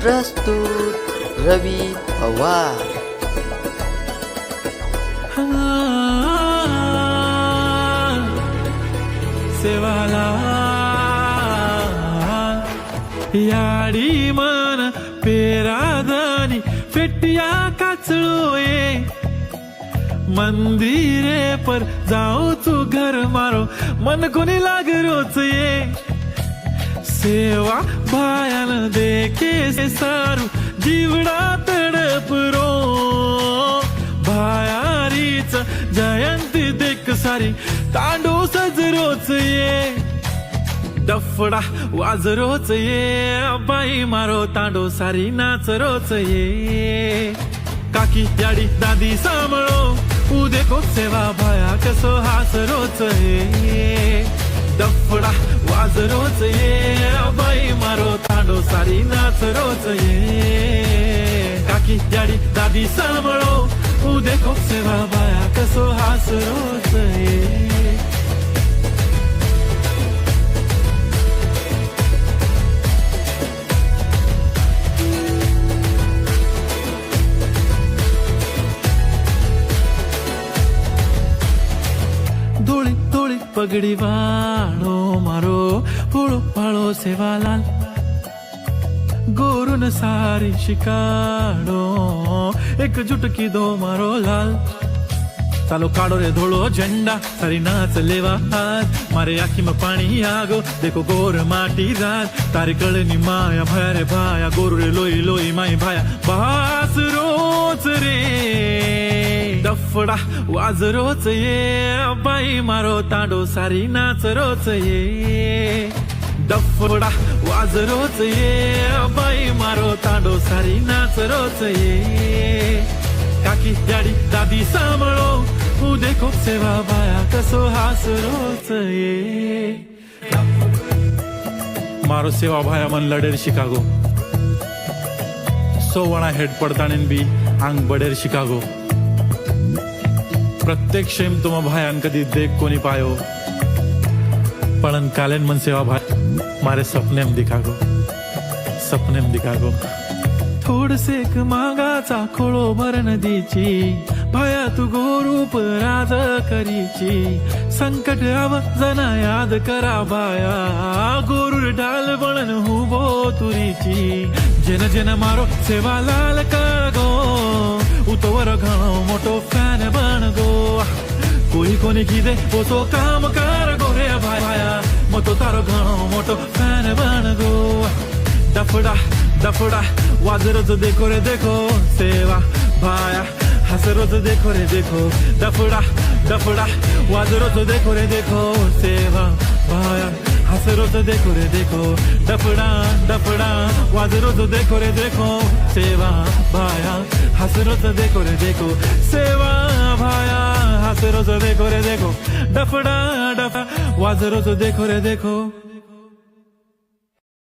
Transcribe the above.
प्रस्तुत रवी पवार। सेवाला याडी मन पेरादानी फेटिया काचळोए मंदिरे पर जाओ तू घर मारो मन कोणी लाग रोच ये सेवा भायान देखे से सारू जीवडा तडपरो भायारीच जयंती देख सारी तांडो सजरोच ये डफडा वाजरोच ये बाई मारो तांडो सारी नाच रोच ये काकी याडी दादी सांभाळो उदे को सेवा भाया कसो हास रोच ये डफडा वाजरोच ये बाई मारो तांडो सारी नाच रोच ये काकी याडी दादी सांभाळो उदे को सेवा भाया कसो हास रोच ये धोळी धोळी पगड़ी वाळो मारो फूलो फाळो सेवालाल गोरून सारी शिकाडो एकजूट की दो मारो लाल चालो काढो रे धोळो झंडा सारी नाच लेवा हाथ मारे आखी में पानी आगो देखो गोर माटी रात तारी कळनी माया भया रे भाया गोरू रे लोई लोई माई भाया बास रोच रे डफडा वाज रोच ये बाई मारो तांडो सारी नाच रोच ये डफडा वाज रोच ये बाई मारो तांडो सारी नाच रोच ये काकी याडी दादी सांभाळो उदे को सेवा भाया कसो हास रोच ये मारो सेवा भाया मन लडेर शिकागो सोवणा हेड पडताणीन बी आंग बडेर शिकागो प्रत्येक शेम तुम भायान कदी देख कोनी पायो पळन कालेन मन सेवा भाई मारे सपनेम दिखागो थोडसे एक मागाचा खोळो भर नदीची भाया तू गोरूप राज करीची संकट आव जना याद करा भाया गोरूर ढाल बनन हुबो तुरीची जन जन मारो सेवा लाल कागो उतवर घणो मोटो फॅन बन गो कोई कोनी कीदे वो तो काम कर गो रे भाया मतो तारो घणो मोटो फॅन बन गो डफडा डफडा वाजरोच देखो रे देखो सेवा भाया हसरोच देखो रे देखो डफडा डफडा वाजरोच देखो रे देखो सेवा भाया हसरोच देखो रे देखो डफडा डफडा वाजरोच देखो रे देखो सेवा भाया हसरोच देखो रे देखो सेवा भाया हसरोच देखो रे देखो डफडा डफडा वाजरोच देखो रे देखो